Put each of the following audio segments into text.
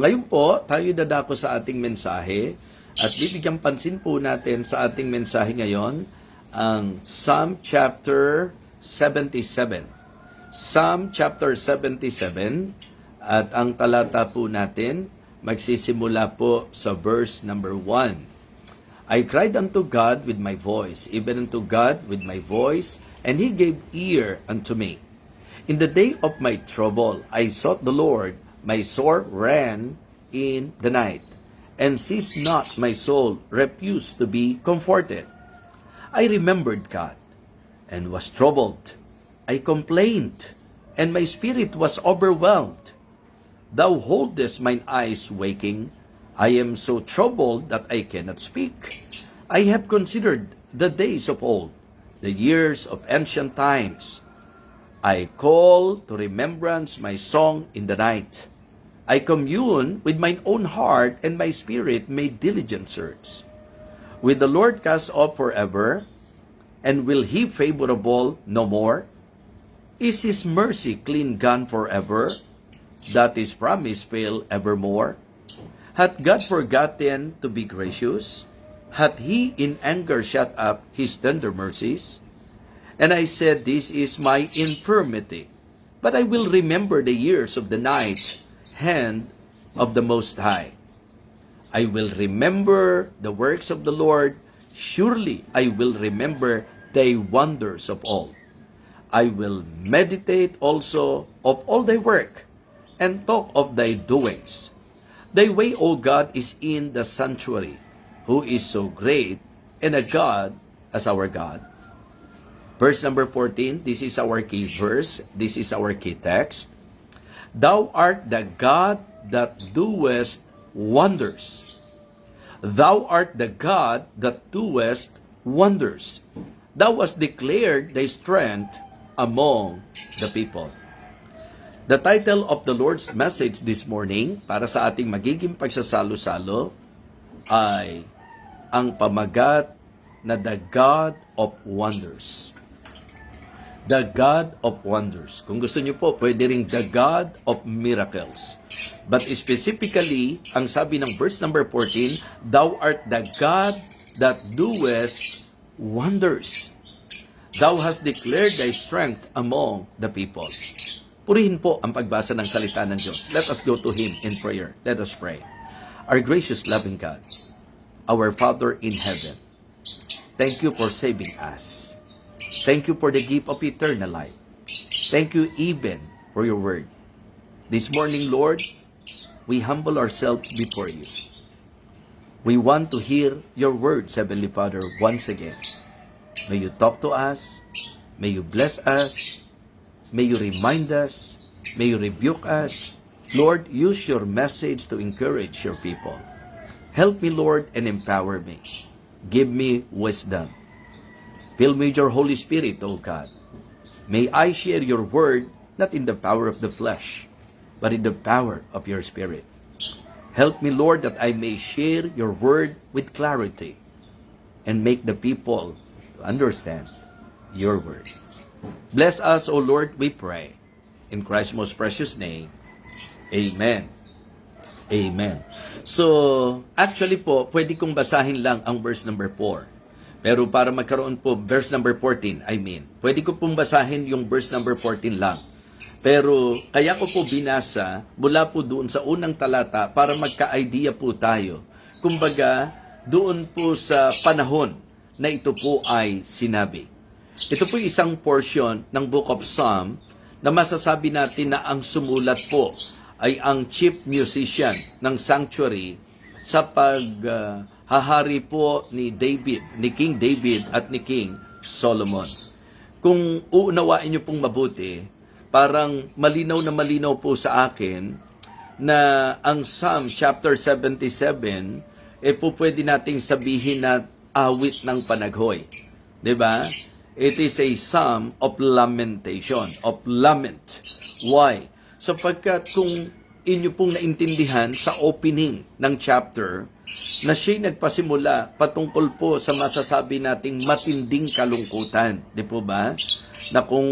Ngayon po, tayo dadako sa ating mensahe at bibigyan pansin po natin sa ating mensahe ngayon ang Psalm chapter 77. Psalm chapter 77 at ang talata po natin magsisimula po sa verse number 1. I cried unto God with my voice, even unto God with my voice, and He gave ear unto me. In the day of my trouble, I sought the Lord. My soul ran in the night, and ceased not my soul, refused to be comforted. I remembered God, and was troubled. I complained, and my spirit was overwhelmed. Thou holdest mine eyes waking. I am so troubled that I cannot speak. I have considered the days of old, the years of ancient times. I call to remembrance my song in the night. I commune with mine own heart, and my spirit made diligent search. Will the Lord cast off forever? And will He favorable no more? Is His mercy clean gone forever? That His promise fail evermore? Hath God forgotten to be gracious? Hath He in anger shut up His tender mercies? And I said, this is my infirmity, but I will remember the years of the night hand of the Most High. I will remember the works of the Lord. Surely I will remember thy wonders of all. I will meditate also of all thy work, and talk of thy doings. Thy way, O God, is in the sanctuary. Who is so great and a God as our God? Verse number 14, this is our key verse. This is our key text. Thou art the God that doest wonders. Thou art the God that doest wonders. Thou hast declared thy strength among the people. The title of the Lord's message this morning para sa ating magiging pagsasalo-salo ay ang pamagat na The God of Wonders. The God of Wonders. Kung gusto niyo po, pwede ring The God of Miracles. But specifically, ang sabi ng verse number 14, Thou art the God that doest wonders. Thou hast declared thy strength among the people. Purihin po ang pagbasa ng salita ng Diyos. Let us go to Him in prayer. Let us pray. Our gracious loving God, our Father in heaven, thank you for saving us. Thank you for the gift of eternal life. Thank you even for your word. This morning, Lord, we humble ourselves before you. We want to hear your words, Heavenly Father, once again. May you talk to us. May you bless us. May you remind us. May you rebuke us. Lord, use your message to encourage your people. Help me, Lord, and empower me. Give me wisdom. Fill me with your Holy Spirit, O God. May I share your word not in the power of the flesh, but in the power of your Spirit. Help me, Lord, that I may share your word with clarity and make the people understand your word. Bless us, O Lord, we pray. In Christ's most precious name, Amen. Amen. So, actually po, pwede kong basahin lang ang verse number 4. Pero para magkaroon po, verse number 14, pwede ko pong basahin yung verse number 14 lang. Pero, kaya ko po binasa, mula po doon sa unang talata, para magka-idea po tayo. Kumbaga, doon po sa panahon na ito po ay sinabi. Ito po isang portion ng Book of Psalm na masasabi natin na ang sumulat po ay ang chief musician ng sanctuary sa hahari po ni David, ni King David at ni King Solomon. Kung uunawain niyo pong mabuti, parang malinaw na malinaw po sa akin na ang Psalm chapter 77 po pwede nating sabihin na awit ng panaghoy. 'Di ba? It is a psalm of lamentation, of lament. Why? Sapagkat kung inyo pong naintindihan sa opening ng chapter na siya'y nagpasimula patungkol po sa masasabi nating matinding kalungkutan. Di po ba? Na kung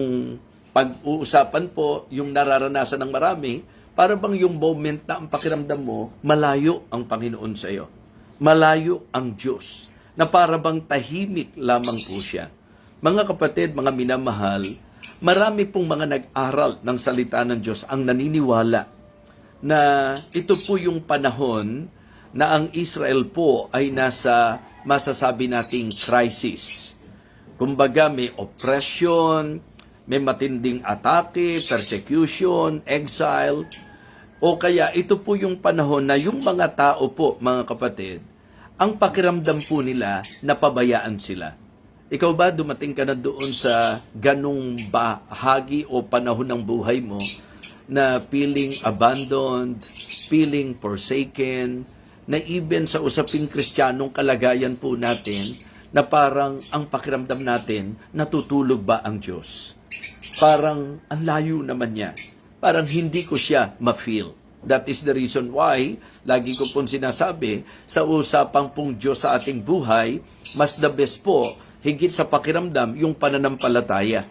pag-uusapan po yung nararanasan ng marami, Para bang yung moment na ang pakiramdam mo, malayo ang Panginoon sa iyo. Malayo ang Diyos. Na para bang tahimik lamang po siya. Mga kapatid, mga minamahal, marami pong mga nag-aral ng salita ng Diyos ang naniniwala na ito po yung panahon na ang Israel po ay nasa masasabi nating crisis. Kumbaga may oppression, may matinding atake, persecution, exile, o kaya ito po yung panahon na yung mga tao po, mga kapatid, ang pakiramdam po nila napabayaan sila. Ikaw ba dumating ka na doon sa ganung bahagi o panahon ng buhay mo na feeling abandoned, feeling forsaken, na even sa usaping Kristiyanong kalagayan po natin, na parang ang pakiramdam natin, natutulog ba ang Diyos? Parang ang layo naman niya. Parang hindi ko siya ma-feel. That is the reason why, lagi ko pong sinasabi, sa usapang pong Diyos sa ating buhay, mas the best po, higit sa pakiramdam, yung pananampalataya.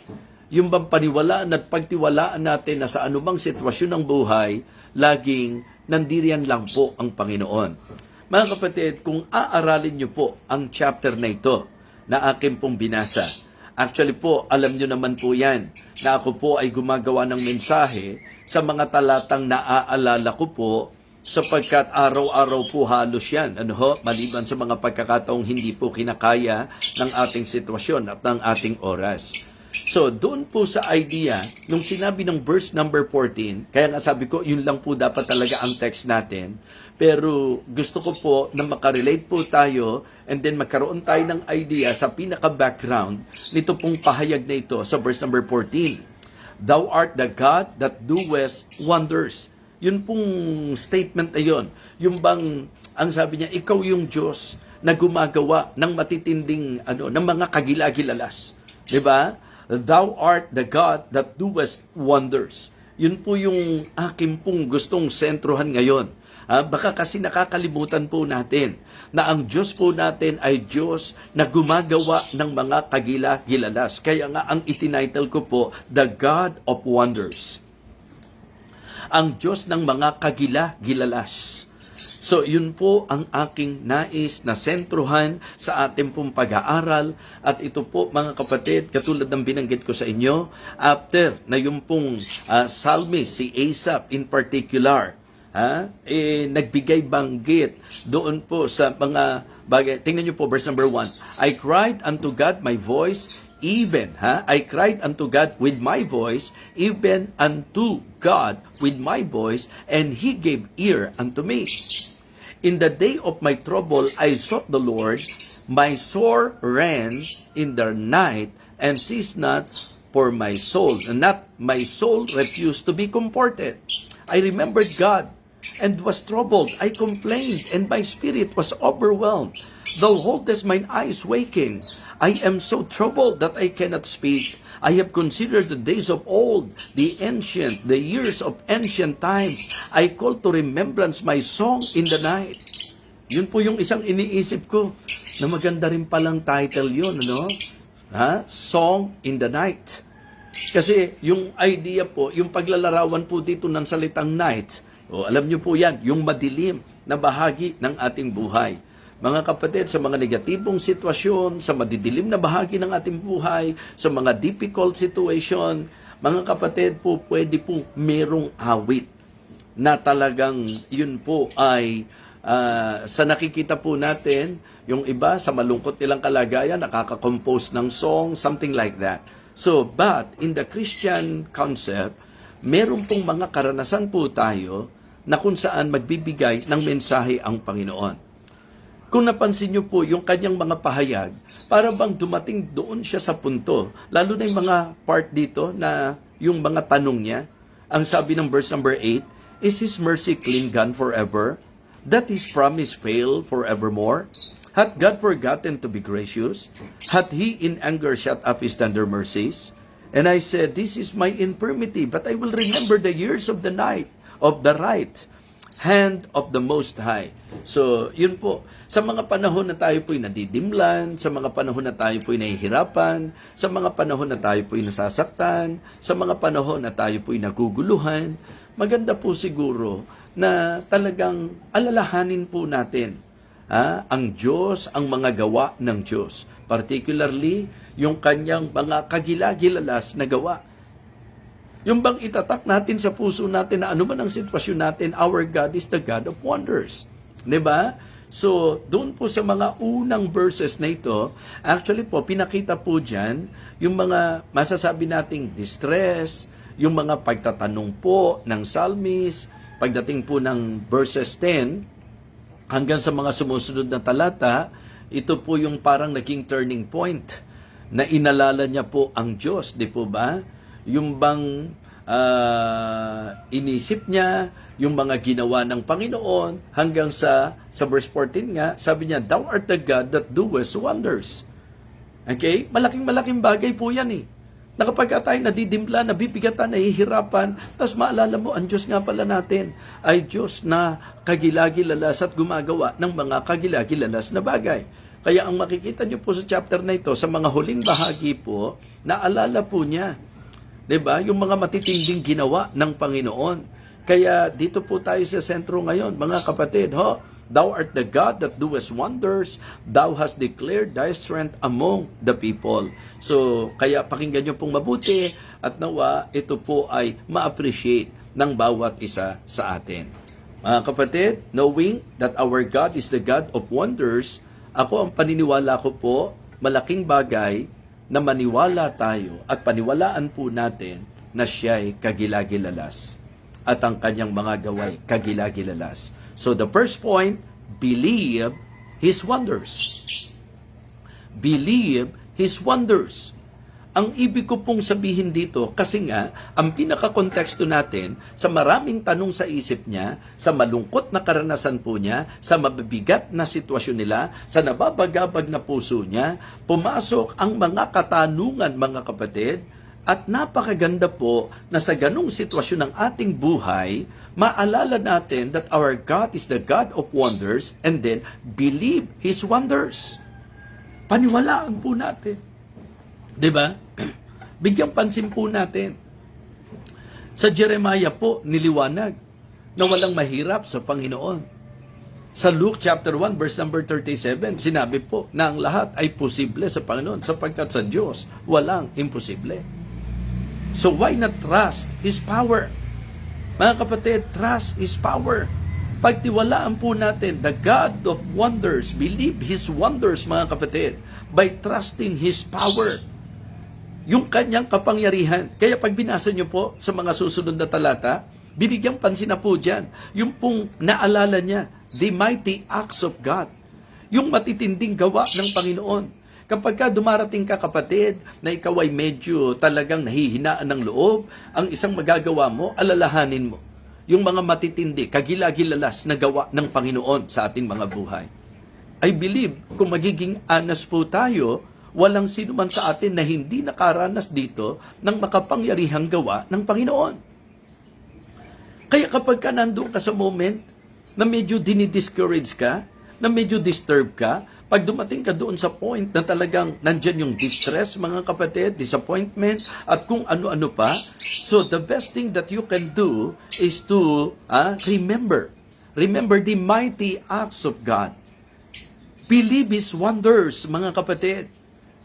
Yung bang paniwalaan at pagtiwalaan natin na sa anumang sitwasyon ng buhay, laging nandiriyan lang po ang Panginoon. Mga kapatid, kung aaralin niyo po ang chapter na ito na akin pong binasa, actually po, alam niyo naman po yan, na ako po ay gumagawa ng mensahe sa mga talatang naaalala ko po, sapagkat araw-araw po halos yan, maliban sa mga pagkakataong hindi po kinakaya ng ating sitwasyon at ng ating oras. So, doon po sa idea, nung sinabi ng verse number 14, kaya nga sabi ko, yun lang po dapat talaga ang text natin. Pero gusto ko po na makarelate po tayo and then magkaroon tayo ng idea sa pinaka-background nito pong pahayag na ito sa verse number 14. Thou art the God that doest wonders. Yun pong statement na yun. Yung bang, ang sabi niya, ikaw yung Diyos na gumagawa ng matitinding, ng mga kagilagilalas. Diba? Thou art the God that doest wonders. Yun po yung akin pong gustong sentrohan ngayon. Baka kasi nakakalimutan po natin na ang Diyos po natin ay Diyos na gumagawa ng mga kagila-gilalas. Kaya nga ang itinitle ko po, The God of Wonders. Ang Diyos ng mga kagila-gilalas. So, yun po ang aking nais na sentruhan sa ating pong pag-aaral. At ito po, mga kapatid, katulad ng binanggit ko sa inyo, after na yung pong psalmist, si Asaph in particular, nagbigay banggit doon po sa mga bagay. Tingnan niyo po, verse number 1. I cried unto God my voice, I cried unto God with my voice, even unto God with my voice, and He gave ear unto me. In the day of my trouble, I sought the Lord. My sore ran in the night, and ceased not for my soul. And not my soul refused to be comforted. I remembered God, and was troubled. I complained, and my spirit was overwhelmed. Thou holdest mine eyes waking. I am so troubled that I cannot speak. I have considered the days of old, the years of ancient times. I call to remembrance my song in the night. Yun po yung isang iniisip ko, na maganda rin palang title yun, Song in the Night. Kasi yung idea po, yung paglalarawan po dito ng salitang night, alam niyo po yan, yung madilim na bahagi ng ating buhay. Mga kapatid, sa mga negatibong sitwasyon, sa madidilim na bahagi ng ating buhay, sa mga difficult situation, mga kapatid po, pwede po merong awit na talagang yun po ay sa nakikita po natin, yung iba sa malungkot nilang kalagayan, nakaka-compose ng song, something like that. So, but in the Christian concept, meron pong mga karanasan po tayo na kung saan magbibigay ng mensahe ang Panginoon. Kung napansin niyo po yung kanyang mga pahayag, para bang dumating doon siya sa punto, lalo na yung mga part dito na yung mga tanong niya, ang sabi ng verse number 8, Is His mercy clean gone forever? That His promise fail forevermore? Hath God forgotten to be gracious? Hath He in anger shut up His tender mercies? And I said, This is my infirmity, but I will remember the years of the night, of the right hand of the Most High. So, yun po. Sa mga panahon na tayo po'y nadidimlan, sa mga panahon na tayo po'y nahihirapan, sa mga panahon na tayo po'y nasasaktan, sa mga panahon na tayo po'y naguguluhan, maganda po siguro na talagang alalahanin po natin ang Diyos, ang mga gawa ng Diyos. Particularly, yung kanyang mga kagilagilalas na gawa. Yung bang itatak natin sa puso natin na ano man ang sitwasyon natin, our God is the God of wonders. Diba? So, doon po sa mga unang verses na ito, actually po, pinakita po dyan yung mga masasabi nating distress, yung mga pagtatanong po ng psalmist, pagdating po ng verses 10, hanggang sa mga sumusunod na talata, ito po yung parang naging turning point na inalala niya po ang Diyos, di po ba? Yung bang inisip niya, yung mga ginawa ng Panginoon, hanggang sa verse 14 nga, sabi niya, Thou art the God that doest wonders. Okay? Malaking bagay po yan eh. Na kapag tayo nadidimpla, nabibigatan, nahihirapan, tapos maalala mo, ang Diyos nga pala natin ay Diyos na kagilagilalas at gumagawa ng mga kagilagilalas na bagay. Kaya ang makikita niyo po sa chapter na ito, sa mga huling bahagi po, naalala po niya, 'di ba? Yung mga matitinding ginawa ng Panginoon. Kaya dito po tayo sa sentro ngayon, mga kapatid, Thou art the God that doest wonders, Thou hast declared Thy strength among the people. So, kaya pakinggan niyo pong mabuti at nawa ito po ay ma-appreciate ng bawat isa sa atin. Mga kapatid, knowing that our God is the God of wonders, ako ang paniniwala ko po, malaking bagay na maniwala tayo at paniwalaan po natin na siya'y kagilagilalas at ang kanyang mga gaway kagilagilalas. So the first point, believe His wonders. Believe His wonders. Ang ibig ko pong sabihin dito, kasi nga, ang pinaka-konteksto natin, sa maraming tanong sa isip niya, sa malungkot na karanasan po niya, sa mabibigat na sitwasyon nila, sa nababagabag na puso niya, pumasok ang mga katanungan, mga kapatid, at napakaganda po na sa ganung sitwasyon ng ating buhay, maalala natin that our God is the God of wonders and then believe His wonders. Paniwalaan po natin. Diba? Bigyan pansin po natin. Sa Jeremiah po, niliwanag na walang mahirap sa Panginoon. Sa Luke chapter 1 verse number 37, sinabi po na ang lahat ay posible sa Panginoon sapagkat sa Diyos walang imposible. So why not trust His power? Mga kapatid, trust His power. Pagtiwalaan po natin the God of wonders, believe His wonders, mga kapatid, by trusting His power. Yung kanyang kapangyarihan. Kaya pag binasa nyo po sa mga susunod na talata, binigyang pansin na po dyan. Yung pong naalala niya, the mighty acts of God. Yung matitinding gawa ng Panginoon. Kapag ka dumarating ka, kapatid, na ikaw ay medyo talagang nahihinaan ng loob, ang isang magagawa mo, alalahanin mo yung mga matitindi, kagilagilalas na gawa ng Panginoon sa ating mga buhay. I believe, kung magiging honest po tayo, walang sino man sa atin na hindi nakaranas dito ng makapangyarihang gawa ng Panginoon. Kaya kapag ka nandun ka sa moment na medyo dinidiscourage ka, na medyo disturb ka, pag dumating ka doon sa point na talagang nandyan yung distress, mga kapatid, disappointment, at kung ano-ano pa, so the best thing that you can do is to remember the mighty acts of God. Believe His wonders, mga kapatid.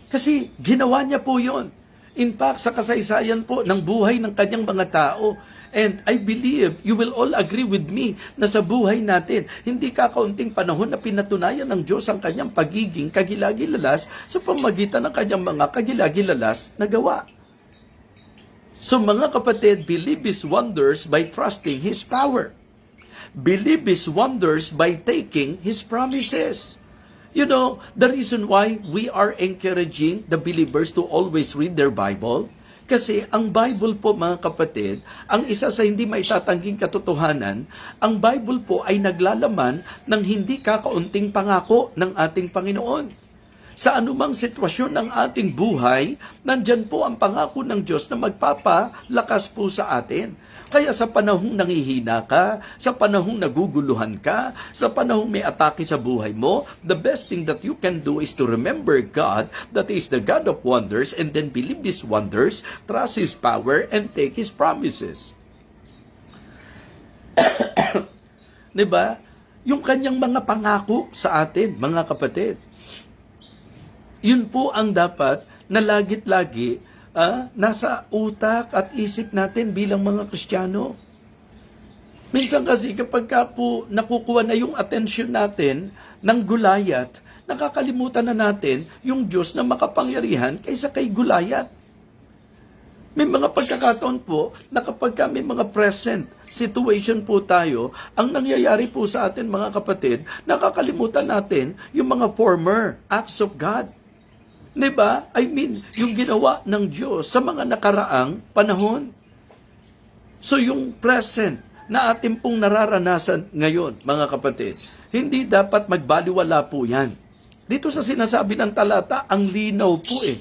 Kasi ginawa niya po yon. In fact, sa kasaysayan po ng buhay ng kanyang mga tao. And I believe you will all agree with me na sa buhay natin, hindi kakaunting panahon na pinatunayan ng Diyos ang kanyang pagiging kagilagilalas sa pamagitan ng kanyang mga kagilagilalas na gawa. So mga kapatid, believe His wonders by trusting His power. Believe His wonders by taking His promises. You know, the reason why we are encouraging the believers to always read their Bible, kasi ang Bible po, mga kapatid, ang isa sa hindi maitatangging katotohanan, ang Bible po ay naglalaman ng hindi kakaunting pangako ng ating Panginoon. Sa anumang sitwasyon ng ating buhay, nandyan po ang pangako ng Diyos na magpapalakas po sa atin. Kaya sa panahong nangihina ka, sa panahong naguguluhan ka, sa panahong may atake sa buhay mo, the best thing that you can do is to remember God, that is the God of wonders, and then believe His wonders, trust His power, and take His promises. Diba? Yung kanyang mga pangako sa atin, mga kapatid. Yun po ang dapat na lagit-lagi nasa utak at isip natin bilang mga Kristiyano. Minsan kasi kapag po nakukuha na yung atensyon natin ng Gulayat, nakakalimutan na natin yung Diyos na makapangyarihan kaysa kay Gulayat. May mga pagkakataon po na kapag may mga present situation po tayo, ang nangyayari po sa atin mga kapatid, nakakalimutan natin yung mga former acts of God. Diba? I mean, yung ginawa ng Diyos sa mga nakaraang panahon. So yung present na ating pong nararanasan ngayon, mga kapatid, hindi dapat magbaliwala po yan. Dito sa sinasabi ng talata, ang linaw po eh.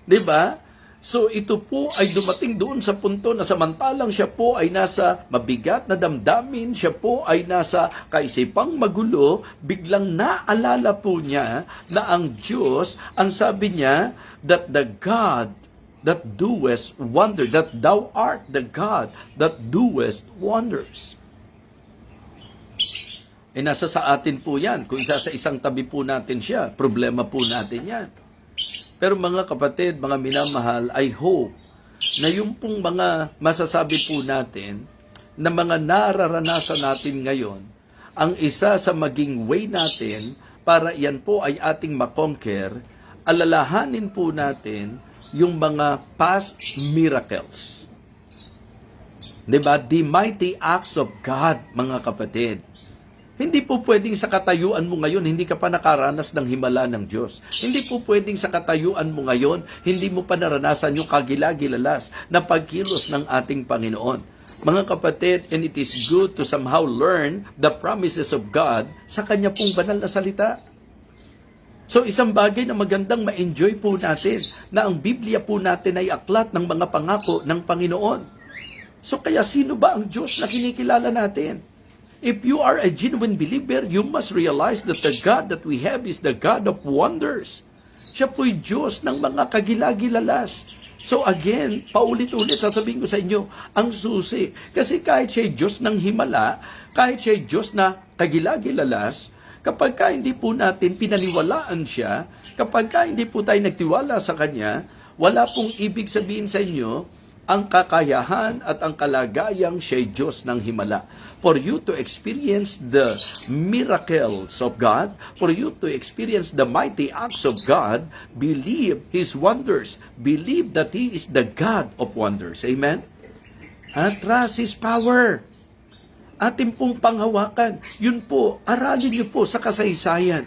Diba? So ito po ay dumating doon sa punto na samantalang siya po ay nasa mabigat na damdamin, siya po ay nasa kaisipang magulo, biglang naalala po niya na ang Diyos, ang sabi niya, that the God that doest wonder, that thou art the God that doest wonders. Nasa sa atin po yan. Kung isa sa isang tabi po natin siya, problema po natin yan. Pero mga kapatid, mga minamahal, I hope na yung pong mga masasabi po natin na mga nararanasan natin ngayon, ang isa sa maging way natin para yan po ay ating makonquer, alalahanin po natin yung mga past miracles. Diba? The mighty acts of God, mga kapatid. Hindi po pwedeng sa katayuan mo ngayon, hindi ka pa nakaranas ng himala ng Diyos. Hindi po pwedeng sa katayuan mo ngayon, hindi mo pa naranasan yung kagilagilalas na pagkilos ng ating Panginoon. Mga kapatid, and it is good to somehow learn the promises of God sa Kanya pong banal na salita. So isang bagay na magandang ma-enjoy po natin, na ang Biblia po natin ay aklat ng mga pangako ng Panginoon. So kaya sino ba ang Diyos na kinikilala natin? If you are a genuine believer, you must realize that the God that we have is the God of wonders. Siya po'y Diyos ng mga kagilagilalas. So again, paulit-ulit sasabihin ko sa inyo, ang susi. Kasi kahit siya'y Diyos ng himala, kahit siya'y Diyos na kagilagilalas, kapag hindi po natin pinaniwalaan siya, kapag hindi po tayo nagtiwala sa Kanya, wala pong ibig sabihin sa inyo ang kakayahan at ang kalagayang siya'y Diyos ng himala. For you to experience the miracles of God, for you to experience the mighty acts of God, believe His wonders. Believe that He is the God of wonders. Amen? Trust His power. Ating pong panghawakan. Yun po, aralin niyo po sa kasaysayan.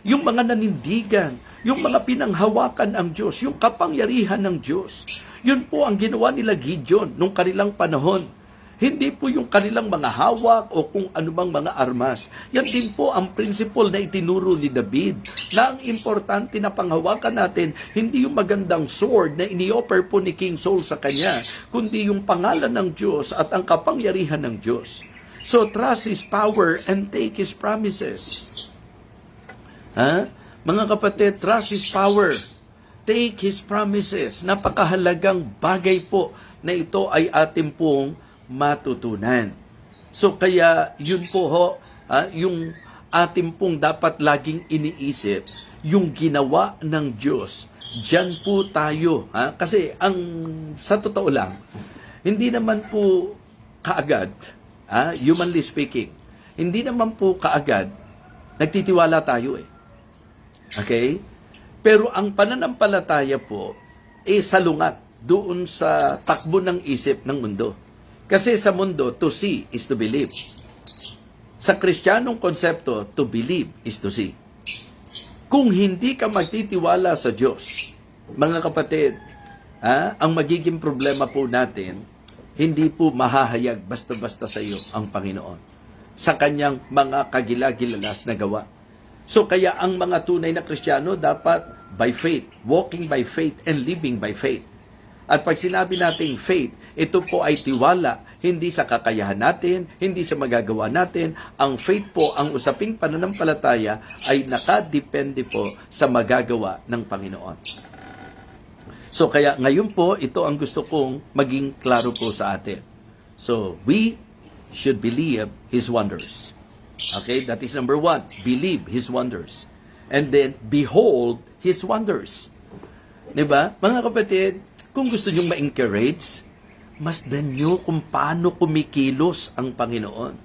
Yung mga nanindigan, yung mga pinanghawakan ang Diyos, yung kapangyarihan ng Diyos. Yun po ang ginawa nila Gideon nung kanilang panahon. Hindi po yung kanilang mga hawak o kung anumang mga armas. Yan din po ang principle na itinuro ni David, na ang importante na panghawakan natin, hindi yung magandang sword na ini-offer po ni King Saul sa kanya, kundi yung pangalan ng Diyos at ang kapangyarihan ng Diyos. So trust His power and take His promises. Mga kapatid, trust His power. Take His promises. Napakahalagang bagay po na ito ay ating pong matutunan. So kaya yun po yung ating pong dapat laging iniisip, yung ginawa ng Diyos. Diyan po tayo. Kasi sa totoo lang, hindi naman po kaagad, humanly speaking, hindi naman po kaagad nagtitiwala tayo eh. Okay? Pero ang pananampalataya po salungat doon sa takbo ng isip ng mundo. Kasi sa mundo, to see is to believe. Sa Kristiyanong konsepto, to believe is to see. Kung hindi ka magtitiwala sa Diyos, mga kapatid, ang magiging problema po natin, hindi po mahahayag basta-basta sa iyo ang Panginoon sa kanyang mga kagilagilalas na gawa. So kaya ang mga tunay na Kristiyano dapat by faith, walking by faith and living by faith. At pag sinabi nating faith, ito po ay tiwala, hindi sa kakayahan natin, hindi sa magagawa natin. Ang faith po, ang usaping pananampalataya ay nakadepende po sa magagawa ng Panginoon. So kaya ngayon po, ito ang gusto kong maging klaro po sa atin. So we should believe His wonders. Okay, that is number 1. Believe His wonders. And then, behold His wonders. Diba? Mga kapatid, kung gusto nyo ma-encourage, masdan nyo kung paano kumikilos ang Panginoon.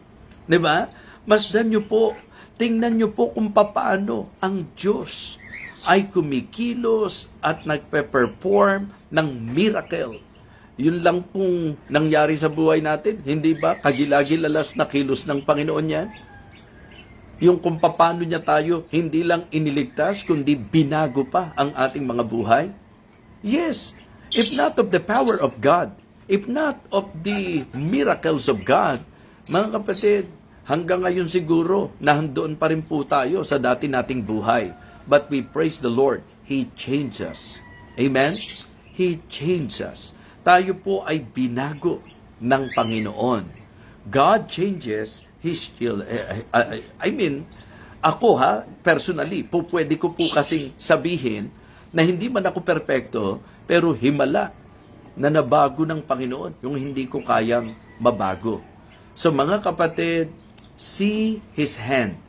Diba? Masdan nyo po, tingnan nyo po kung paano ang Diyos ay kumikilos at nagpe-perform ng miracle. Yun lang pong nangyari sa buhay natin. Hindi ba? Kagilagi-lalas na kilos ng Panginoon yan. Yung kung paano niya tayo hindi lang iniligtas, kundi binago pa ang ating mga buhay. Yes, if not of the power of God, if not of the miracles of God, mga kapatid, hanggang ngayon siguro, nahandoon pa rin po tayo sa dati nating buhay. But we praise the Lord, He changed us. Amen? He changed us. Tayo po ay binago ng Panginoon. God changes, He still, ako personally, pwede ko po kasing sabihin na hindi man ako perpekto, pero himala na nabago ng Panginoon, yung hindi ko kayang mabago. So mga kapatid, see His hand.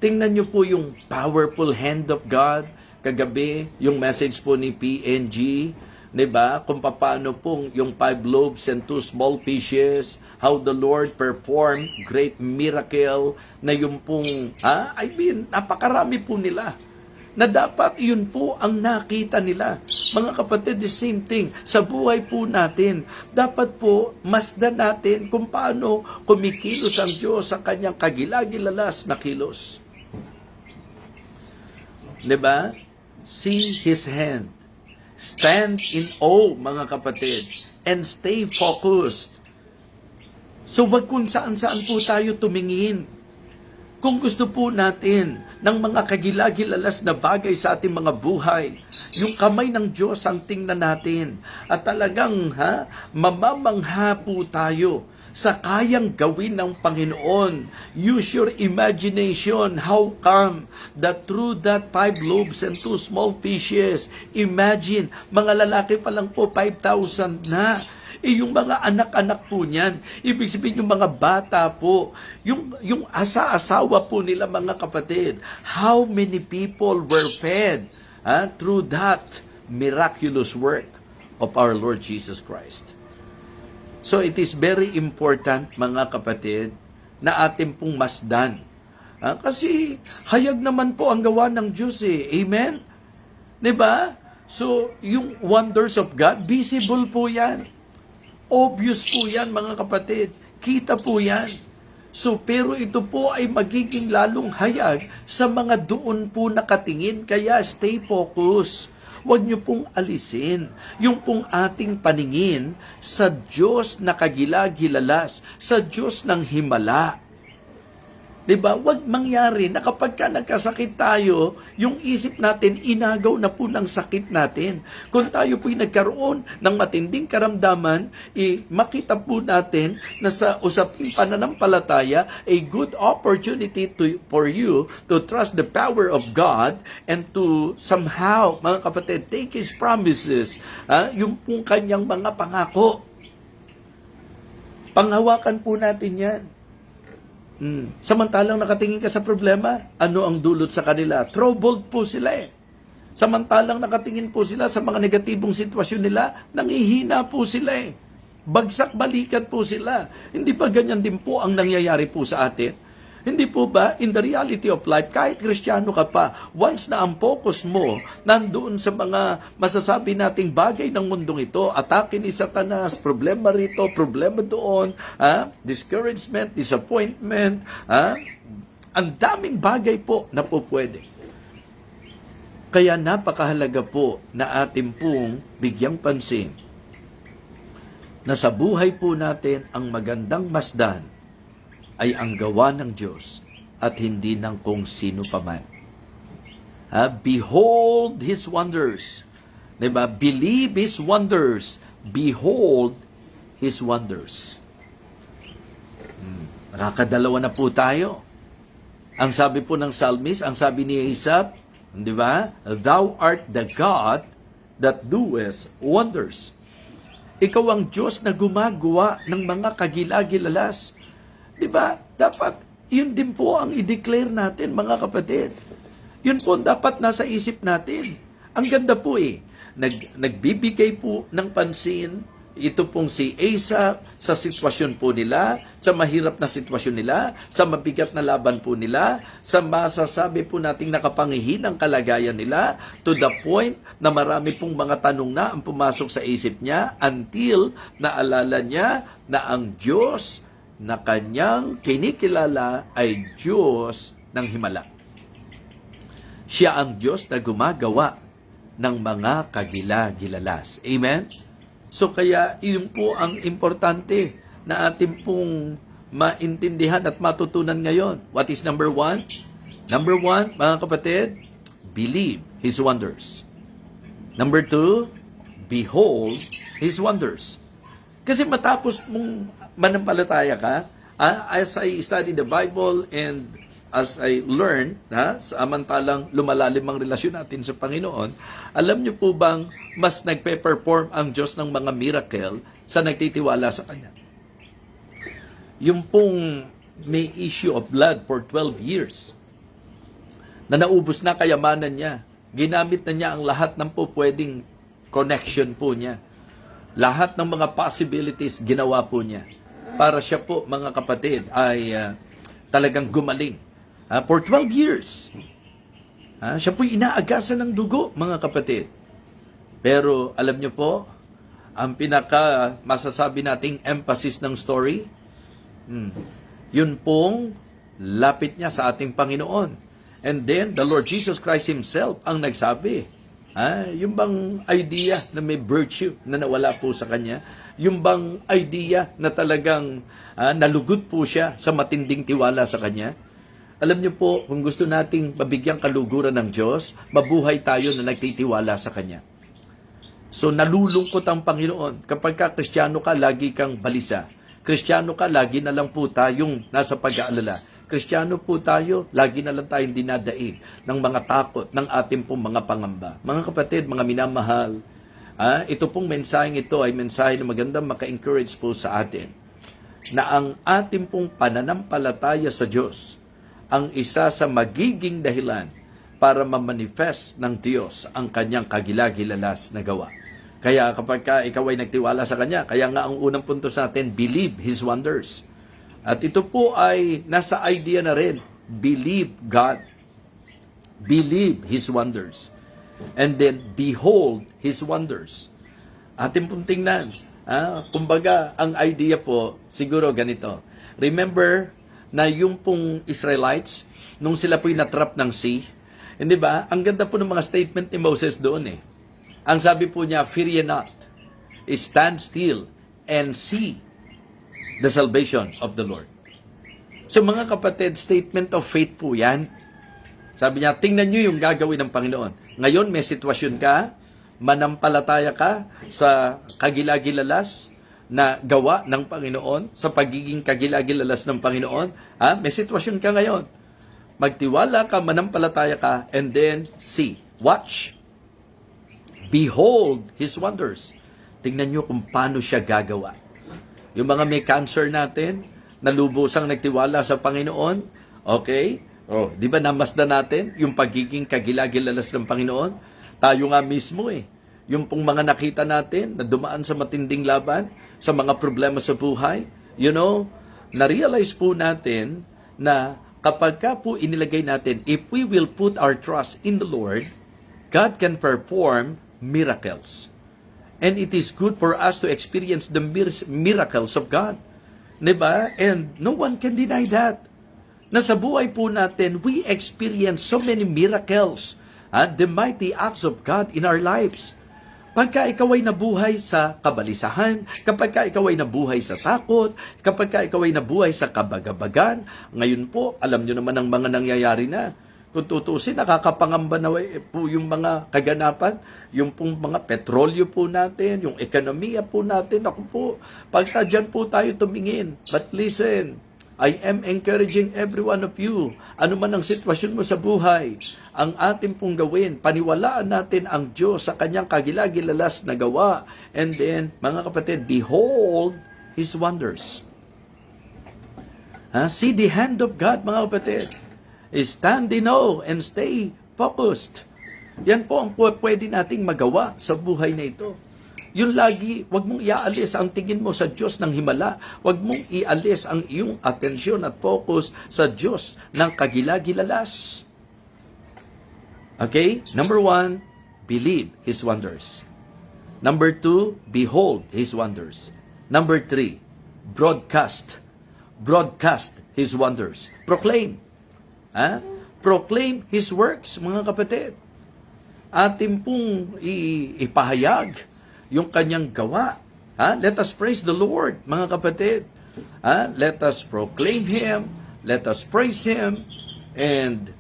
Tingnan niyo po yung powerful hand of God. Kagabi, yung message po ni PNG, diba? Kung paano pong yung 5 loaves and 2 small fishes, how the Lord performed great miracle na yung pong, napakarami po nila. Na dapat yun po ang nakita nila. Mga kapatid, the same thing. Sa buhay po natin, dapat po masdan natin kung paano kumikilos ang Diyos sa kanyang kagilagilalas na kilos. Diba? See His hand. Stand in awe, mga kapatid, and stay focused. So wag kung saan-saan po tayo tumingin. Kung gusto po natin ng mga kagilagilalas na bagay sa ating mga buhay, yung kamay ng Diyos ang tingnan natin. At talagang mamamangha po tayo sa kayang gawin ng Panginoon. Use your imagination. How come that through that 5 loaves and 2 small fishes, imagine, mga lalaki pa lang po, 5,000 na. Yung mga anak-anak po niyan, ibig sabihin yung mga bata po, yung asa-asawa po nila, mga kapatid, how many people were fed through that miraculous work of our Lord Jesus Christ. So it is very important, mga kapatid, na ating pong masdan. Kasi hayag naman po ang gawa ng Diyos Amen? Diba? So yung wonders of God, visible po yan. Obvious po yan, mga kapatid. Kita po yan. So, pero ito po ay magiging lalong hayag sa mga doon po nakatingin. Kaya stay focused. Huwag niyo pong alisin yung pong ating paningin sa Diyos na kagilagilalas, sa Diyos ng himala. Diba? Huwag mangyari na kapag ka nagkasakit tayo, yung isip natin, inagaw na po ng sakit natin. Kung tayo po'y nagkaroon ng matinding karamdaman, makita po natin na sa usaping pananampalataya, a good opportunity for you to trust the power of God and to somehow, mga kapatid, take His promises, yung pong kanyang mga pangako. Panghawakan po natin yan. Samantalang nakatingin ka sa problema, ano ang dulot sa kanila? Troubled po sila Samantalang nakatingin po sila sa mga negatibong sitwasyon nila, nangihina po sila Bagsak balikat po sila. Hindi pa ganyan din po ang nangyayari po sa atin? Hindi po ba, in the reality of life, kahit Kristiyano ka pa, once na ang focus mo nandoon sa mga masasabi nating bagay ng mundong ito, atake ni Satanas, problema rito, problema doon, discouragement, disappointment, ang daming bagay po na po pwede. Kaya napakahalaga po na ating pong bigyang pansin na sa buhay po natin ang magandang masdan ay ang gawa ng Diyos at hindi ng kung sino paman. Behold His wonders. Diba? Believe His wonders. Behold His wonders. Nakakadalawa na po tayo. Ang sabi po ng psalmist, ang sabi ni Asaph, diba? Thou art the God that doest wonders. Ikaw ang Diyos na gumagawa ng mga kagilagilalas. Di ba? Dapat, yun din po ang i-declare natin, mga kapatid. Yun po dapat nasa isip natin. Ang ganda po nagbibigay po ng pansin ito pong si Asa sa sitwasyon po nila, sa mahirap na sitwasyon nila, sa mabigat na laban po nila, sa masasabi po nating nakapangihinang kalagayan nila, to the point na marami pong mga tanong na ang pumasok sa isip niya until naalala niya na ang Diyos na kanyang kinikilala ay Diyos ng himala. Siya ang Diyos na gumagawa ng mga kagila-gilalas. Amen? So kaya yun po ang importante na atin pong maintindihan at matutunan ngayon. What is number 1? Number 1, mga kapatid, believe His wonders. Number 2, behold His wonders. Kasi matapos mong manampalataya ka, as I study the Bible and as I learn, samantalang lumalalim ang relasyon natin sa Panginoon, alam niyo po bang mas nagpe-perform ang Diyos ng mga miracle sa nagtitiwala sa Kanya? Yung pong may issue of blood for 12 years, na naubos na kayamanan niya, ginamit na niya ang lahat ng po pwedeng connection po niya. Lahat ng mga possibilities ginawa po niya para siya po, mga kapatid, ay talagang gumaling. For 12 years. Siya po'y inaagasan ng dugo, mga kapatid. Pero alam niyo po, ang pinaka masasabi nating emphasis ng story, yun pong lapit niya sa ating Panginoon. And then, the Lord Jesus Christ Himself ang nagsabi. Yung bang idea na may virtue na nawala po sa Kanya, yung bang idea na talagang nalugod po siya sa matinding tiwala sa Kanya. Alam niyo po, kung gusto nating mabigyang kaluguran ng Diyos, mabuhay tayo na nagtitiwala sa Kanya. So, nalulungkot ang Panginoon. Kapag ka Kristiyano ka, lagi kang balisa. Kristiyano ka, lagi na lang po tayong nasa pag-aalala. Kristiyano po tayo, lagi na lang tayong dinadaig ng mga takot, ng ating pong mga pangamba. Mga kapatid, mga minamahal, ito pong mensaheng ito ay mensahe na magandang maka-encourage po sa atin na ang ating pong pananampalataya sa Diyos ang isa sa magiging dahilan para ma-manifest ng Diyos ang kanyang kagila-gilalas na gawa. Kaya kapag ikaw ay nagtiwala sa Kanya, kaya nga ang unang punto sa atin, believe His wonders. At ito po ay nasa idea na rin, believe God. Believe His wonders. And then, behold His wonders. Atin pong tingnan. Kumbaga, ang idea po, siguro ganito. Remember, na yung pong Israelites, nung sila po'y natrap ng sea, hindi ba? Ang ganda po ng mga statement ni Moses doon Ang sabi po niya, fear ye not, stand still and see the salvation of the Lord. So mga kapatid, statement of faith po yan. Sabi niya, tingnan nyo yung gagawin ng Panginoon. Ngayon may sitwasyon ka, manampalataya ka sa kagila-gilalas na gawa ng Panginoon, sa pagiging kagila-gilalas ng Panginoon. May sitwasyon ka ngayon. Magtiwala ka, manampalataya ka, and then see. Watch. Behold His wonders. Tingnan nyo kung paano siya gagawa. Yung mga may cancer natin, nalubosang nagtiwala sa Panginoon, okay? Di ba namasdan natin yung pagiging kagila-gilalas ng Panginoon? Tayo nga mismo yung pong mga nakita natin na dumaan sa matinding laban, sa mga problema sa buhay, na-realize po natin na kapag ka po inilagay natin, if we will put our trust in the Lord, God can perform miracles. And it is good for us to experience the miracles of God. Diba? And no one can deny that. Na sa buhay po natin, we experience so many miracles. The mighty acts of God in our lives. Pagka ikaw ay nabuhay sa kabalisahan, kapag ka ikaw ay nabuhay sa takot, kapag ka ikaw ay nabuhay sa kabagabagan, ngayon po, alam nyo naman ang mga nangyayari na. Kung tutusin, nakakapangamba na po yung mga kaganapan, yung pong mga petrolyo po natin, yung ekonomiya po natin. Ako po, pagka dyan po tayo tumingin. But listen, I am encouraging every one of you, ano man ang sitwasyon mo sa buhay, ang ating pong gawin, paniwalaan natin ang Diyos sa kanyang kagila-gilalas na gawa. And then, mga kapatid, behold His wonders. See the hand of God, mga kapatid. Stand in awe and stay focused. Yan po ang pwede nating magawa sa buhay na ito. Yung lagi, wag mong iaalis ang tingin mo sa Diyos ng himala. Wag mong ialis ang iyong atensyon at focus sa Diyos ng kagilagilalas. Okay? Number 1, believe His wonders. Number 2, behold His wonders. Number 3, broadcast. Broadcast His wonders. Proclaim. Proclaim His works, mga kapatid. Atin pong ipahayag yung kanyang gawa. Let us praise the Lord, mga kapatid. Let us proclaim Him. Let us praise Him. And,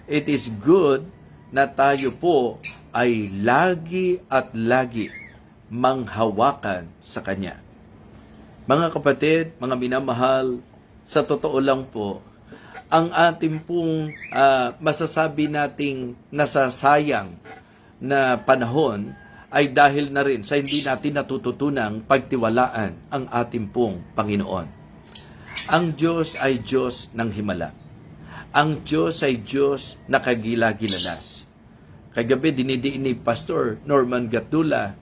it is good na tayo po ay lagi at lagi manghawakan sa Kanya. Mga kapatid, mga minamahal, sa totoo lang po, ang ating pong masasabi nating nasasayang na panahon ay dahil na rin sa hindi natin natututunang pagtiwalaan ang ating pong Panginoon. Ang Diyos ay Diyos ng himala. Ang Diyos ay Diyos na kagilagilalas. Kagabi, dinidiin ni Pastor Norman Gatdula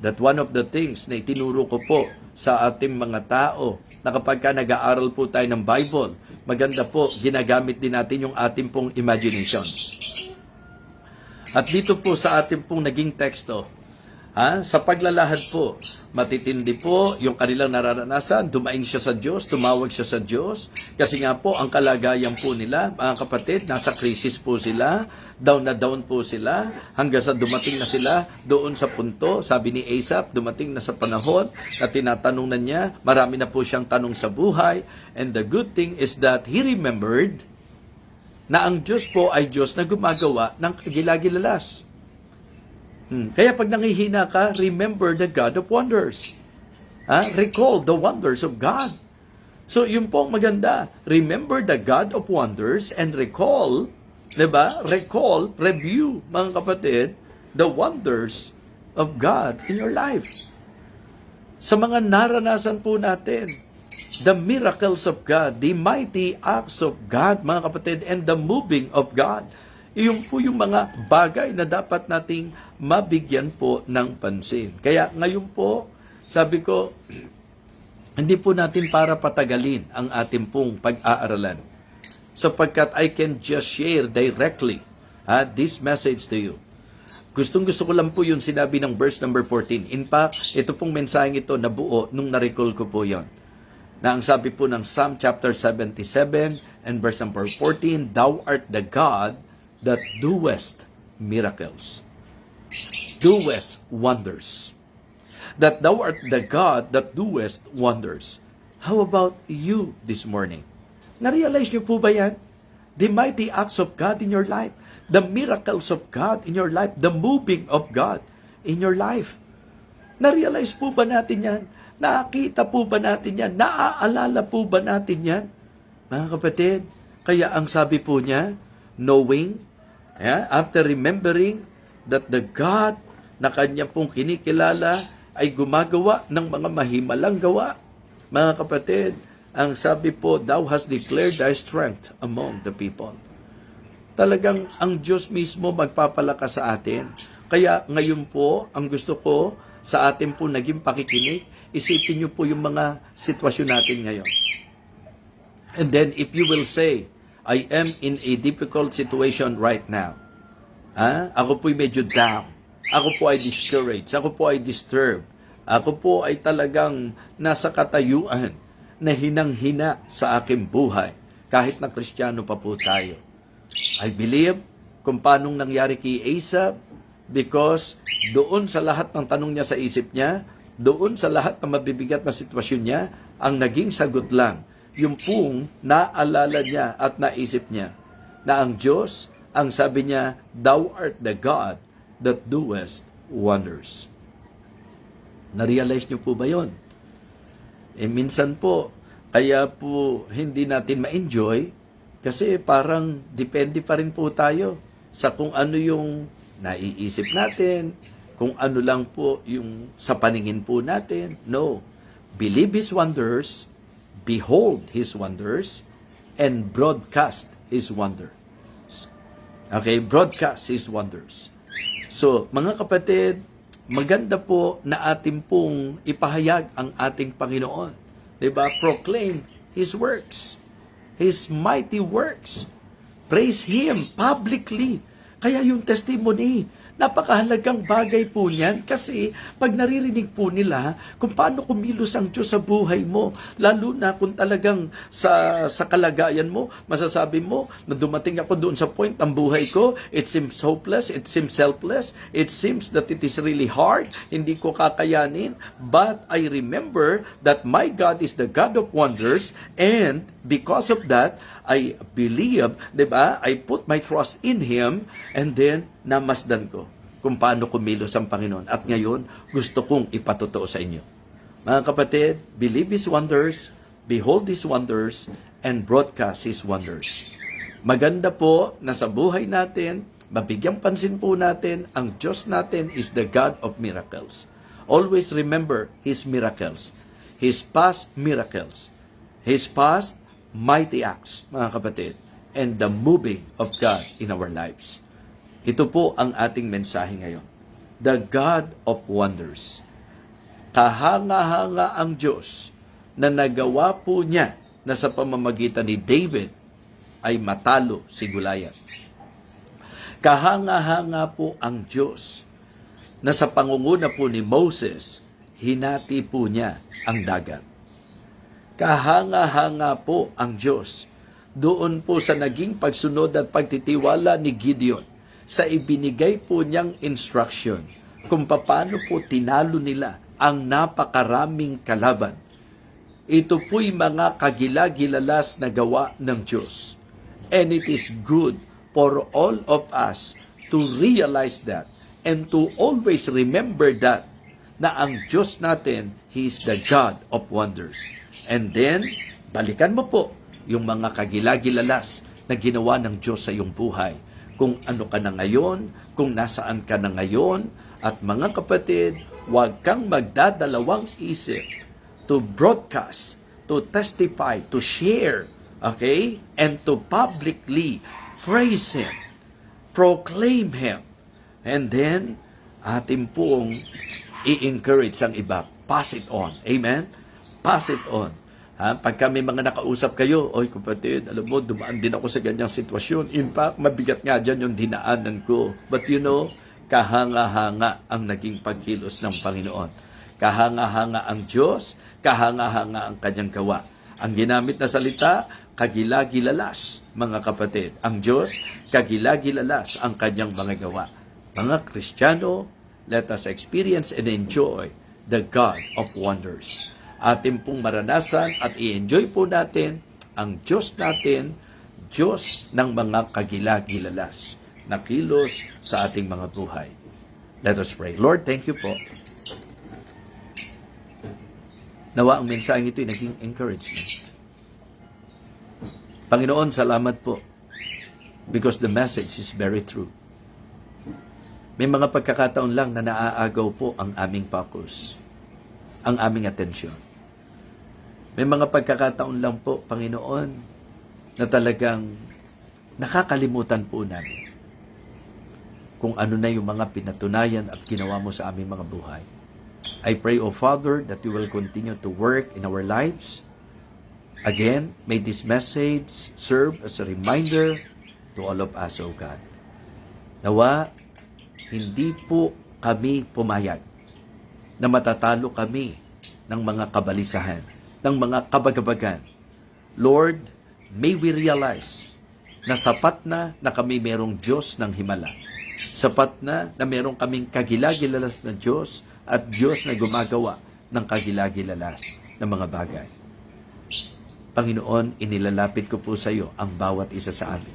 that one of the things na itinuro ko po sa ating mga tao na kapag ka nag-aaral po tayo ng Bible, maganda po, ginagamit din natin yung ating pong imagination. At dito po sa ating pong naging teksto, sa paglalahad po, matitindi po yung kanilang nararanasan, dumaing siya sa Diyos, tumawag siya sa Diyos, kasi nga po, ang kalagayan po nila, mga kapatid, nasa krisis po sila, down na down po sila, hanggang sa dumating na sila doon sa punto, sabi ni Asaph, dumating na sa panahon na tinatanong na niya, marami na po siyang tanong sa buhay, and the good thing is that he remembered na ang Diyos po ay Diyos na gumagawa ng kagilagilalas. Kaya pag nangihina ka, remember the God of wonders. Recall the wonders of God. So, yun po ang maganda. Remember the God of wonders and recall, diba? Recall, review, mga kapatid, the wonders of God in your life. Sa mga naranasan po natin, the miracles of God, the mighty acts of God, mga kapatid, and the moving of God. Iyon po yung mga bagay na dapat nating mabigyan po ng pansin. Kaya ngayon po, sabi ko, hindi po natin para patagalin ang ating pong pag-aaralan. Sapagkat I can just share directly this message to you. Gustong-gusto ko lang po yung sinabi ng verse number 14. In fact, ito pong mensaheng ito nabuo nung na-recall ko po yon. Na ang sabi po ng Psalm chapter 77 and verse number 14, Thou art the God that doest miracles, doest wonders. That thou art the God that doest wonders. How about you this morning? Na-realize niyo po ba yan? The mighty acts of God in your life, the miracles of God in your life, the moving of God in your life. Na-realize po ba natin yan? Nakakita po ba natin yan? Naaalala po ba natin yan? Mga kapatid, kaya ang sabi po niya, knowing, after remembering that the God na kanya pong kinikilala ay gumagawa ng mga mahimalang gawa. Mga kapatid, ang sabi po, Thou hast declared thy strength among the people. Talagang ang Diyos mismo magpapalakas sa atin. Kaya ngayon po, ang gusto ko sa atin po naging pakikinig, isipin niyo po yung mga sitwasyon natin ngayon. And then if you will say, I am in a difficult situation right now. Ako po'y medyo down. Ako po ay discouraged. Ako po ay disturbed. Ako po ay talagang nasa katayuan na hinang-hina sa aking buhay. Kahit na Kristiyano pa po tayo. I believe kung paanong nangyari kay Asaph because doon sa lahat ng tanong niya sa isip niya, doon sa lahat ng mabibigat na sitwasyon niya, ang naging sagot lang, yung pong naalala niya at naisip niya na ang Diyos, ang sabi niya, Thou art the God that doest wonders. Na-realize niyo po ba yon? Minsan po, kaya po hindi natin ma-enjoy kasi parang depende pa rin po tayo sa kung ano yung naiisip natin, kung ano lang po yung sa paningin po natin. No. Believe His wonders, behold His wonders, and broadcast His wonder. Okay, broadcast His wonders. So, mga kapatid, maganda po na atin pong ipahayag ang ating Panginoon. Diba? Proclaim His works, His mighty works. Praise Him publicly. Kaya yung testimony, napakahalagang bagay po niyan kasi pag naririnig po nila kung paano kumilos ang Diyos sa buhay mo, lalo na kung talagang sa kalagayan mo, masasabi mo na dumating ako doon sa point ng buhay ko, it seems hopeless, it seems helpless, it seems that it is really hard, hindi ko kakayanin, but I remember that my God is the God of wonders, and because of that, I believe, diba? I put my trust in Him, and then namasdan ko kung paano kumilos ang Panginoon. At ngayon, gusto kong ipatotoo sa inyo. Mga kapatid, believe His wonders, behold His wonders, and broadcast His wonders. Maganda po na sa buhay natin, mabigyang pansin po natin, ang Diyos natin is the God of miracles. Always remember His miracles, His past miracles, His past mighty acts, mga kapatid, and the moving of God in our lives. Ito po ang ating mensahe ngayon. The God of wonders. Kahanga-hanga ang Diyos na nagawa po niya na sa pamamagitan ni David ay matalo si Goliath. Kahanga-hanga po ang Diyos na sa pangunguna po ni Moses, hinati po niya ang dagat. Kahanga-hanga po ang Diyos doon po sa naging pagsunod at pagtitiwala ni Gideon sa ibinigay po niyang instruction kung paano po tinalo nila ang napakaraming kalaban. Ito po'y mga kagilagilalas na gawa ng Diyos. And it is good for all of us to realize that and to always remember that na ang Diyos natin, He is the God of wonders. And then, balikan mo po yung mga kagilagilalas na ginawa ng Diyos sa iyong buhay. Kung ano ka na ngayon, kung nasaan ka na ngayon, at mga kapatid, huwag kang magdadalawang isip to broadcast, to testify, to share, okay? And to publicly praise Him, proclaim Him. And then, atin pong i-encourage ang iba. Pass it on. Amen? Pass it on. Pagka may mga nakausap kayo, oy kapatid, alam mo, dumaan din ako sa ganyang sitwasyon. In fact, mabigat nga dyan yung dinaanan ko. But you know, kahanga-hanga ang naging pagkilos ng Panginoon. Kahanga-hanga ang Diyos, kahanga-hanga ang kanyang gawa. Ang ginamit na salita, kagilagilalas, mga kapatid. Ang Diyos, kagilagilalas ang kanyang mga gawa. Mga Kristiyano, let us experience and enjoy the God of wonders. Atin pong maranasan at i-enjoy po natin ang Diyos natin, Diyos ng mga kagilagilalas na kilos sa ating mga buhay. Let us pray. Lord, thank you po. Nawa ang mensaheng ito ay naging encouragement. Panginoon, salamat po because the message is very true. May mga pagkakataon lang na naaagaw po ang aming focus, ang aming atensyon. May mga pagkakataon lang po, Panginoon, na talagang nakakalimutan po namin kung ano na yung mga pinatunayan at ginawa mo sa aming mga buhay. I pray, O Father, that you will continue to work in our lives. Again, may this message serve as a reminder to all of us, O God. Nawa, hindi po kami pumayag na matatalo kami ng mga kabalisahan, ng mga kabagabagan. Lord, may we realize na sapat na kami merong Diyos ng himala. Sapat na merong kaming kagilagilalas na Diyos at Diyos na gumagawa ng kagilagilalas na mga bagay. Panginoon, inilalapit ko po sa iyo ang bawat isa sa amin.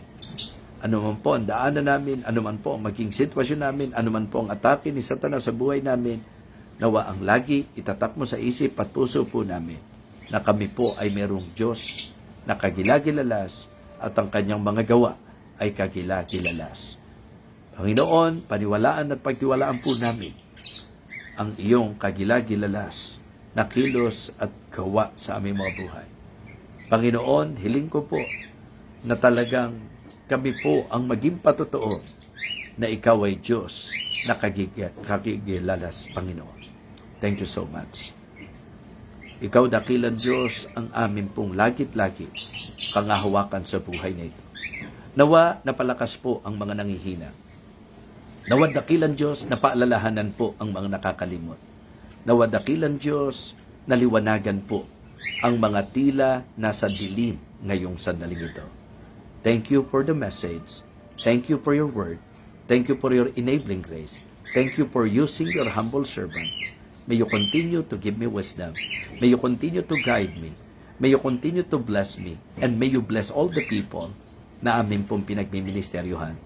Ano man po ang daanan namin, ano man po ang maging sitwasyon namin, ano man po ang atake ni Satanas sa buhay namin, nawa ang lagi itatak mo sa isip at puso po namin na kami po ay merong Diyos na kagilagilalas at ang kanyang mga gawa ay kagilagilalas. Panginoon, paniwalaan at pagtiwalaan po namin ang iyong kagilagilalas na kilos at gawa sa aming mga buhay. Panginoon, hiling ko po na talagang kami po ang maging patotoo na ikaw ay Diyos na kagigilalas, Panginoon. Thank you so much. Ikaw, dakilang Diyos, ang amin pong lagit-lagit pangahawakan sa buhay na ito. Nawa, napalakas po ang mga nangihina. Nawa, dakilang Diyos, napaalalahanan po ang mga nakakalimot. Nawa, dakilang Diyos, naliwanagan po ang mga tila nasa dilim ngayong sandaling ito. Thank you for the message. Thank you for your word. Thank you for your enabling grace. Thank you for using your humble servant. May you continue to give me wisdom. May you continue to guide me. May you continue to bless me. And may you bless all the people na amin pong pinagmiministeryohan.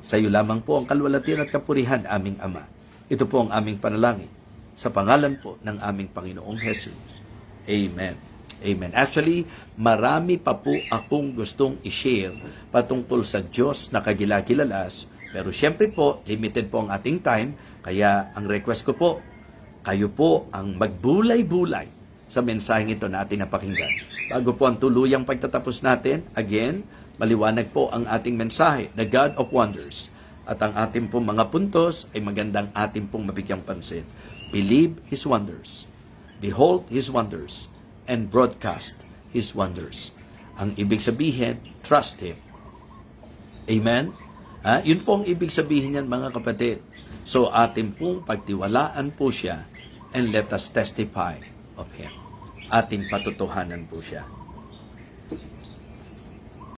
Sa iyo lamang po ang kalwalatian at kapurihan, aming Ama. Ito po ang aming panalangin. Sa pangalan po ng aming Panginoong Jesus. Amen. Amen. Actually, marami pa po akong gustong i-share patungkol sa Diyos na kagilagilalas. Pero syempre po, limited po ang ating time. Kaya ang request ko po, kayo po ang magbulay-bulay sa mensaheng ito na ating napakinggan. Bago po ang tuluyang pagtatapos natin, again, maliwanag po ang ating mensahe, The God of Wonders. At ang ating pong mga puntos ay magandang ating pong mabigyang pansin. Believe His wonders. Behold His wonders. And broadcast His wonders. Ang ibig sabihin, trust Him. Amen? Yun po ang ibig sabihin yan, mga kapatid. So, ating pong pagtiwalaan po siya and let us testify of Him. Ating patutuhanan po siya.